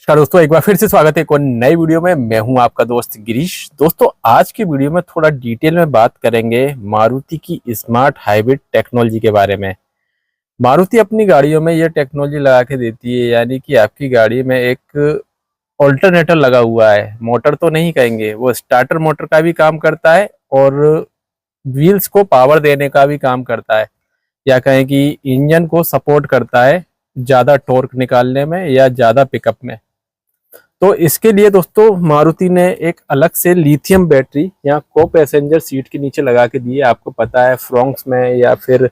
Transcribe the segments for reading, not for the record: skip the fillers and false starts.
नमस्कार दोस्तों, एक बार फिर से स्वागत है एक और नई वीडियो में। मैं हूं आपका दोस्त गिरीश। दोस्तों, आज की वीडियो में थोड़ा डिटेल में बात करेंगे मारुति की स्मार्ट हाइब्रिड टेक्नोलॉजी के बारे में। मारुति अपनी गाड़ियों में ये टेक्नोलॉजी लगा के देती है, यानी कि आपकी गाड़ी में एक ऑल्टरनेटर लगा हुआ है। मोटर तो नहीं कहेंगे, वो स्टार्टर मोटर का भी काम करता है और व्हील्स को पावर देने का भी काम करता है, या कहें कि इंजन को सपोर्ट करता है ज़्यादा टॉर्क निकालने में या ज़्यादा पिकअप में। तो इसके लिए दोस्तों मारुति ने एक अलग से लिथियम बैटरी यहाँ को पैसेंजर सीट के नीचे लगा के दी है। आपको पता है फ्रोंक्स में, या फिर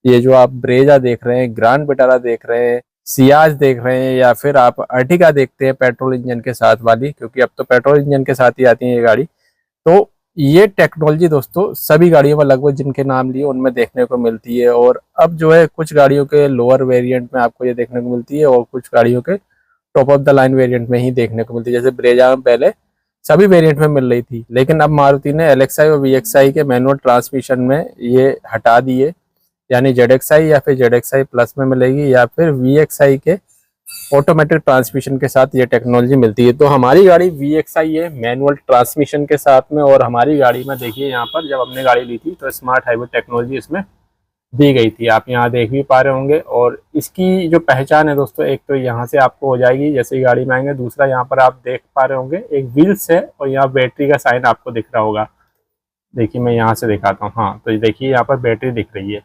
ये जो आप ब्रेजा देख रहे हैं, ग्रांड विटारा देख रहे हैं, सियाज देख रहे हैं, या फिर आप अर्टिगा देखते हैं पेट्रोल इंजन के साथ वाली, क्योंकि अब तो पेट्रोल इंजन के साथ ही आती है ये गाड़ी। तो ये टेक्नोलॉजी दोस्तों सभी गाड़ियों में लगभग जिनके नाम लिए उनमें देखने को मिलती है। और अब जो है कुछ गाड़ियों के लोअर वेरिएंट में आपको ये देखने को मिलती है, और कुछ गाड़ियों के top of the line variant में ही देखने को मिलती है। जैसे ब्रेजा में पहले सभी वेरिएंट में मिल रही थी, लेकिन अब मारुति ने एलएक्सआई और वीएक्सआई के मैनुअल ट्रांसमिशन में ये हटा दिए, यानी जेडएक्सआई या फिर जेडएक्सआई प्लस में मिलेगी, या फिर वीएक्सआई के ऑटोमेटिक ट्रांसमिशन के साथ ये टेक्नोलॉजी मिलती है। तो हमारी गाड़ी वीएक्सआई है मैनुअल ट्रांसमिशन के साथ में, और हमारी गाड़ी में देखिए यहाँ पर जब हमने गाड़ी ली थी तो स्मार्ट हाइब्रिड टेक्नोलॉजी इसमें दी गई थी। आप यहाँ देख भी पा रहे होंगे। और इसकी जो पहचान है दोस्तों, एक तो यहाँ से आपको हो जाएगी जैसे ही गाड़ी में आएंगे। दूसरा यहाँ पर आप देख पा रहे होंगे एक व्हील्स है, और यहाँ बैटरी का साइन आपको दिख रहा होगा। देखिए मैं यहाँ से दिखाता हूँ। हाँ, तो देखिए यहाँ पर बैटरी दिख रही है।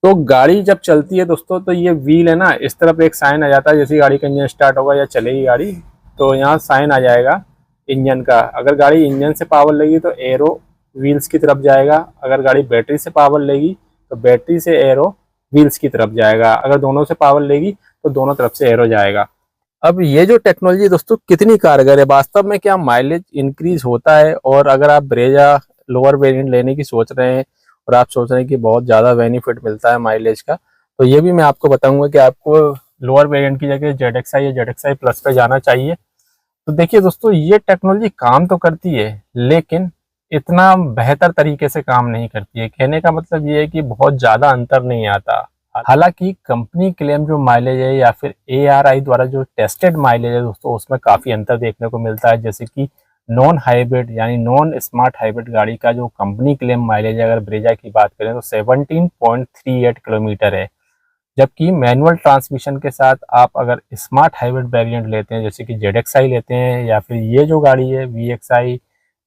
तो गाड़ी जब चलती है दोस्तों तो ये व्हील है ना, इस तरफ एक साइन आ जाता है। जैसे गाड़ी का इंजन स्टार्ट होगा या चलेगी गाड़ी, तो यहाँ साइन आ जाएगा इंजन का। अगर गाड़ी इंजन से पावर लेगी तो एरो व्हील्स की तरफ जाएगा। अगर गाड़ी बैटरी से पावर लेगी तो बैटरी से एरो व्हील्स की तरफ जाएगा। अगर दोनों से पावर लेगी तो दोनों तरफ से एरो जाएगा। अब ये जो टेक्नोलॉजी दोस्तों कितनी कारगर है, वास्तव में क्या माइलेज इंक्रीज होता है। और अगर आप ब्रेजा लोअर वेरिएंट लेने की सोच रहे हैं और आप सोच रहे हैं कि बहुत ज़्यादा बेनिफिट मिलता है माइलेज का, तो ये भी मैं आपको बताऊंगा कि आपको लोअर वेरिएंट की जगह जेडएक्सआई या जेडएक्सआई प्लस पे जाना चाहिए। तो देखिए दोस्तों, ये टेक्नोलॉजी काम तो करती है, लेकिन इतना बेहतर तरीके से काम नहीं करती है। कहने का मतलब ये है कि बहुत ज़्यादा अंतर नहीं आता। हालांकि कंपनी क्लेम जो माइलेज है या फिर एआरआई द्वारा जो टेस्टेड माइलेज है दोस्तों, उसमें काफ़ी अंतर देखने को मिलता है। जैसे कि नॉन हाइब्रिड यानी नॉन स्मार्ट हाइब्रिड गाड़ी का जो कंपनी क्लेम माइलेज है, अगर ब्रेजा की बात करें तो 17.38 किलोमीटर है। जबकि मैनुअल ट्रांसमिशन के साथ आप अगर स्मार्ट हाइब्रिड वेरिएंट लेते हैं, जैसे कि जेडएक्सआई लेते हैं, या फिर ये जो गाड़ी है वीएक्सआई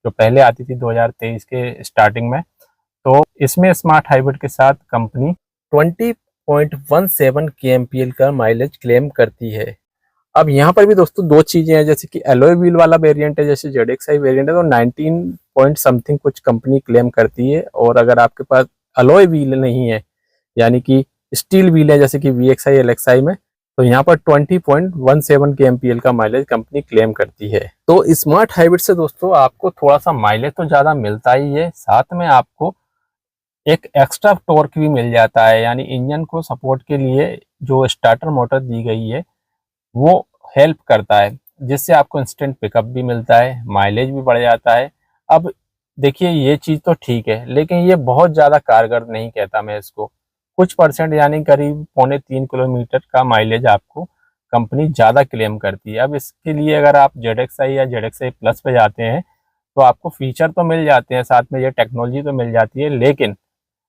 जो पहले आती थी 2023 के स्टार्टिंग में, तो इसमें स्मार्ट हाइब्रिड के साथ कंपनी 20.17 केएमपीएल का माइलेज क्लेम करती है। अब यहाँ पर भी दोस्तों दो चीजें हैं, जैसे कि एलॉय व्हील वाला वेरिएंट है, जैसे जेडएक्सआई वेरिएंट है तो 19 पॉइंट समथिंग कुछ कंपनी क्लेम करती है। और अगर आपके पास एलॉय व्हील नहीं है, यानी कि स्टील व्हील है जैसे कि वीएक्सआई एलएक्सआई में, तो यहाँ पर 20.17 केएमपीएल का माइलेज कंपनी क्लेम करती है। तो स्मार्ट हाइब्रिड से दोस्तों आपको थोड़ा सा माइलेज तो ज़्यादा मिलता ही है, साथ में आपको एक एक्स्ट्रा टॉर्क भी मिल जाता है। यानी इंजन को सपोर्ट के लिए जो स्टार्टर मोटर दी गई है वो हेल्प करता है, जिससे आपको इंस्टेंट पिकअप भी मिलता है, माइलेज भी बढ़ जाता है। अब देखिए ये चीज़ तो ठीक है, लेकिन ये बहुत ज़्यादा कारगर नहीं कहता मैं इसको। कुछ परसेंट यानी करीब 2.25 किलोमीटर का माइलेज आपको कंपनी ज़्यादा क्लेम करती है। अब इसके लिए अगर आप जेडएक्सआई या जेडएक्सआई प्लस पे जाते हैं तो आपको फीचर तो मिल जाते हैं, साथ में ये टेक्नोलॉजी तो मिल जाती है, लेकिन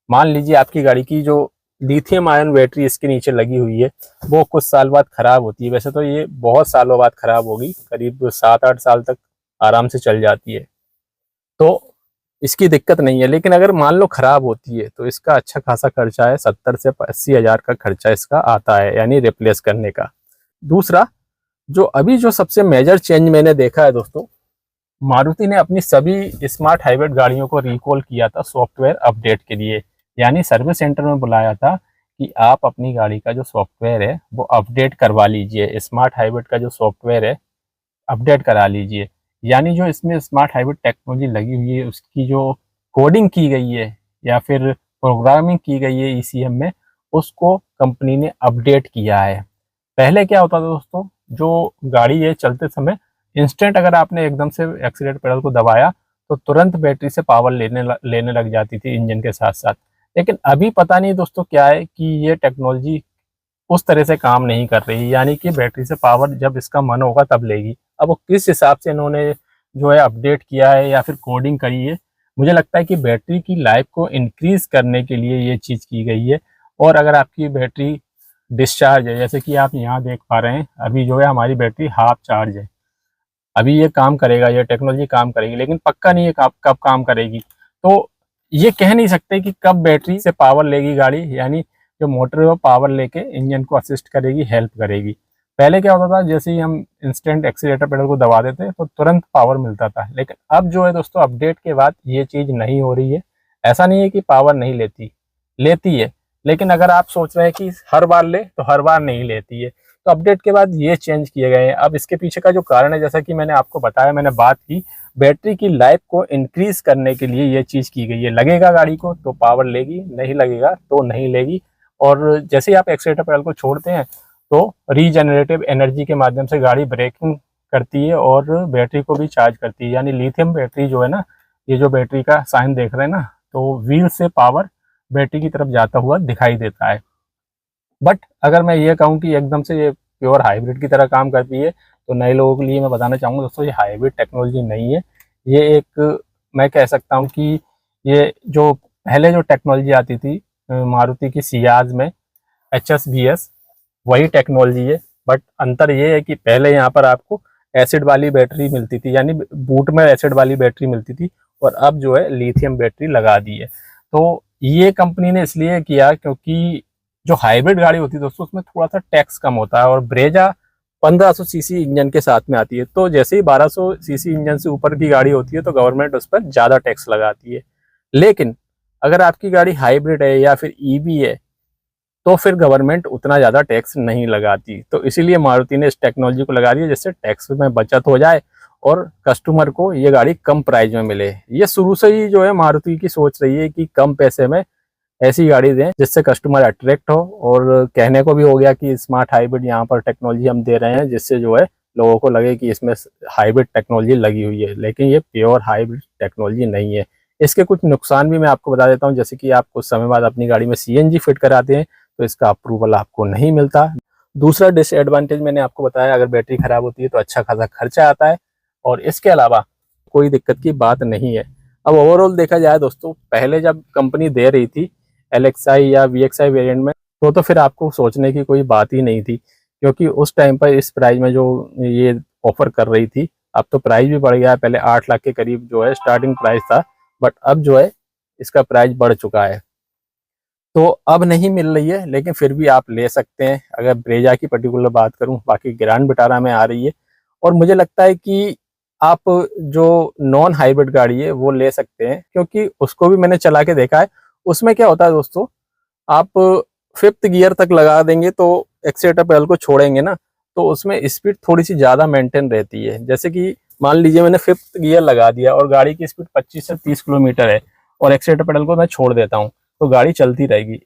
मान लीजिए आपकी गाड़ी की जो लिथियम आयन बैटरी इसके नीचे लगी हुई है वो कुछ साल बाद खराब होती है। वैसे तो ये बहुत सालों बाद खराब होगी, करीब 7-8 साल तक आराम से चल जाती है, तो इसकी दिक्कत नहीं है। लेकिन अगर मान लो खराब होती है तो इसका अच्छा खासा खर्चा है, 70 से 80 हज़ार का खर्चा इसका आता है, यानी रिप्लेस करने का। दूसरा, जो अभी जो सबसे मेजर चेंज मैंने देखा है दोस्तों, मारुति ने अपनी सभी स्मार्ट हाइब्रिड गाड़ियों को रिकॉल किया था सॉफ्टवेयर अपडेट के लिए। यानी सर्विस सेंटर में बुलाया था कि आप अपनी गाड़ी का जो सॉफ्टवेयर है वो अपडेट करवा लीजिए, स्मार्ट हाइब्रिड का जो सॉफ्टवेयर है अपडेट करा लीजिए। यानी जो इसमें स्मार्ट हाइब्रिड टेक्नोलॉजी लगी हुई है उसकी जो कोडिंग की गई है या फिर प्रोग्रामिंग की गई है ईसीएम में, उसको कंपनी ने अपडेट किया है। पहले क्या होता था दोस्तों, जो गाड़ी है चलते समय इंस्टेंट अगर आपने एकदम से एक्सीलेटर पेडल को दबाया तो तुरंत बैटरी से पावर लेने लग जाती थी इंजन के साथ साथ। लेकिन अभी पता नहीं दोस्तों क्या है कि ये टेक्नोलॉजी उस तरह से काम नहीं कर रही, यानी कि बैटरी से पावर जब इसका मन होगा तब लेगी। अब वो किस हिसाब से इन्होंने जो है अपडेट किया है या फिर कोडिंग करी है, मुझे लगता है कि बैटरी की लाइफ को इंक्रीज करने के लिए ये चीज़ की गई है। और अगर आपकी बैटरी डिस्चार्ज है, जैसे कि आप यहाँ देख पा रहे हैं, अभी जो है हमारी बैटरी हाफ चार्ज है। अभी ये काम करेगा, ये टेक्नोलॉजी काम करेगी, लेकिन पक्का नहीं है कब काम करेगी। तो ये कह नहीं सकते कि कब बैटरी से पावर लेगी गाड़ी, यानी जो मोटर है वो पावर लेके इंजन को असिस्ट करेगी, हेल्प करेगी। पहले क्या होता था, जैसे ही हम इंस्टेंट एक्सीलेटर पेडल को दबा देते तो तुरंत पावर मिलता था, लेकिन अब जो है दोस्तों अपडेट के बाद ये चीज़ नहीं हो रही है। ऐसा नहीं है कि पावर नहीं लेती, लेती है, लेकिन अगर आप सोच रहे हैं कि हर बार ले तो हर बार नहीं लेती है। तो अपडेट के बाद ये चेंज किए गए हैं। अब इसके पीछे का जो कारण है, जैसा कि मैंने आपको बताया, मैंने बात की, बैटरी की लाइफ को इंक्रीज करने के लिए ये चीज़ की गई है। लगेगा गाड़ी को तो पावर लेगी, नहीं लगेगा तो नहीं लेगी। और जैसे ही आप एक्सीलेटर पेडल को छोड़ते हैं तो रीजनरेटिव एनर्जी के माध्यम से गाड़ी ब्रेकिंग करती है और बैटरी को भी चार्ज करती है। यानी लिथियम बैटरी जो है ना, ये जो बैटरी का साइन देख रहे हैं ना, तो व्हील से पावर बैटरी की तरफ जाता हुआ दिखाई देता है। बट अगर मैं ये कहूँ कि एकदम से ये प्योर हाइब्रिड की तरह काम करती है, तो नए लोगों के लिए मैं बताना चाहूँगा दोस्तों, ये हाइब्रिड टेक्नोलॉजी नहीं है। ये एक, मैं कह सकता हूँ कि ये जो पहले जो टेक्नोलॉजी आती थी मारुति की सियाज में, HSBS, वही टेक्नोलॉजी है। बट अंतर ये है कि पहले यहाँ पर आपको एसिड वाली बैटरी मिलती थी, यानी बूट में एसिड वाली बैटरी मिलती थी, और अब जो है लिथियम बैटरी लगा दी है। तो ये कंपनी ने इसलिए किया क्योंकि जो हाइब्रिड गाड़ी होती है दोस्तों, उसमें थोड़ा सा टैक्स कम होता है, और ब्रेजा 1500 सीसी इंजन के साथ में आती है। तो जैसे ही 1200 सीसी इंजन से ऊपर की गाड़ी होती है तो गवर्नमेंट उस पर ज़्यादा टैक्स लगाती है। लेकिन अगर आपकी गाड़ी हाइब्रिड है या फिर ईवी है तो फिर गवर्नमेंट उतना ज़्यादा टैक्स नहीं लगाती। तो इसीलिए मारुति ने इस टेक्नोलॉजी को लगा दी है, जिससे टैक्स में बचत हो जाए और कस्टमर को ये गाड़ी कम प्राइस में मिले। ये शुरू से ही जो है मारुति की सोच रही है कि कम पैसे में ऐसी गाड़ी दें जिससे कस्टमर अट्रैक्ट हो। और कहने को भी हो गया कि स्मार्ट हाइब्रिड यहाँ पर टेक्नोलॉजी हम दे रहे हैं, जिससे जो है लोगों को लगे कि इसमें हाइब्रिड टेक्नोलॉजी लगी हुई है, लेकिन ये प्योर हाइब्रिड टेक्नोलॉजी नहीं है। इसके कुछ नुकसान भी मैं आपको बता देता हूँ, जैसे कि आप कुछ समय बाद अपनी गाड़ी में CNG फिट कराते हैं तो इसका अप्रूवल आपको नहीं मिलता। दूसरा डिसएडवांटेज मैंने आपको बताया, अगर बैटरी खराब होती है तो अच्छा खासा खर्चा आता है, और इसके अलावा कोई दिक्कत की बात नहीं है। अब ओवरऑल देखा जाए दोस्तों, पहले जब कंपनी दे रही थी LXi या VXi वेरिएंट में, तो फिर आपको सोचने की कोई बात ही नहीं थी, क्योंकि उस टाइम पर इस प्राइस में जो ये ऑफर कर रही थी, अब तो प्राइस भी बढ़ गया है। पहले 8 लाख के करीब जो है स्टार्टिंग प्राइस था, बट अब जो है इसका प्राइस बढ़ चुका है। तो अब नहीं मिल रही है, लेकिन फिर भी आप ले सकते हैं। अगर ब्रेजा की पर्टिकुलर बात करूं, बाकी ग्रैंड विटारा में आ रही है, और मुझे लगता है कि आप जो नॉन हाइब्रिड गाड़ी है वो ले सकते हैं, क्योंकि उसको भी मैंने चला के देखा है। उसमें क्या होता है दोस्तों, आप 5th गियर तक लगा देंगे तो एक्सीलेटर पेडल को छोड़ेंगे ना, तो उसमें स्पीड थोड़ी सी ज़्यादा मेंटेन रहती है। जैसे कि मान लीजिए मैंने 5th गियर लगा दिया और गाड़ी की स्पीड 25 से 30 किलोमीटर है, और एक्सीलेटर पेडल को मैं छोड़ देता हूँ, तो गाड़ी चलती रहेगी।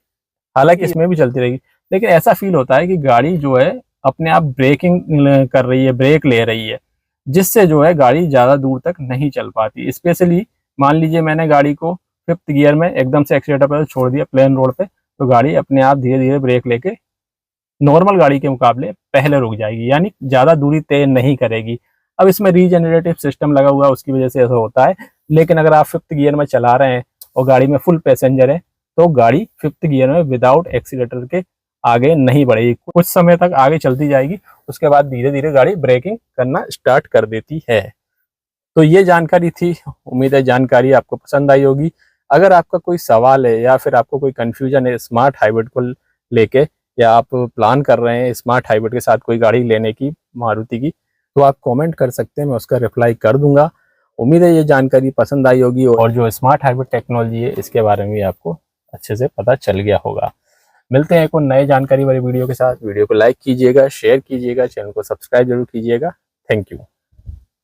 हालांकि इसमें भी चलती रहेगी, लेकिन ऐसा फील होता है कि गाड़ी जो है अपने आप ब्रेकिंग कर रही है, ब्रेक ले रही है, जिससे जो है गाड़ी ज़्यादा दूर तक नहीं चल पाती। स्पेशली मान लीजिए मैंने गाड़ी को 5th गियर में एकदम से एक्सीलेटर पर छोड़ दिया प्लेन रोड पे, तो गाड़ी अपने आप धीरे धीरे ब्रेक लेके नॉर्मल गाड़ी के मुकाबले पहले रुक जाएगी, यानी ज़्यादा दूरी तय नहीं करेगी। अब इसमें रीजनरेटिव सिस्टम लगा हुआ है, उसकी वजह से ऐसा होता है। लेकिन अगर आप 5th गियर में चला रहे हैं और गाड़ी में फुल पैसेंजर है, तो गाड़ी 5th गियर में विदाउट एक्सीलेटर के आगे नहीं बढ़ेगी, कुछ समय तक आगे चलती जाएगी, उसके बाद धीरे धीरे गाड़ी ब्रेकिंग करना स्टार्ट कर देती है। तो ये जानकारी थी, उम्मीद है जानकारी आपको पसंद आई होगी। अगर आपका कोई सवाल है या फिर आपको कोई कंफ्यूजन है स्मार्ट हाइब्रिड को लेके, या आप प्लान कर रहे हैं स्मार्ट हाइब्रिड के साथ कोई गाड़ी लेने की मारुति की, तो आप कमेंट कर सकते हैं, मैं उसका रिप्लाई कर दूंगा। उम्मीद है ये जानकारी पसंद आई होगी, और जो स्मार्ट हाइब्रिड टेक्नोलॉजी है इसके बारे में भी आपको अच्छे से पता चल गया होगा। मिलते हैं एक और नए जानकारी वाली वीडियो के साथ। वीडियो को लाइक कीजिएगा, शेयर कीजिएगा, चैनल को सब्सक्राइब जरूर कीजिएगा। Thank you.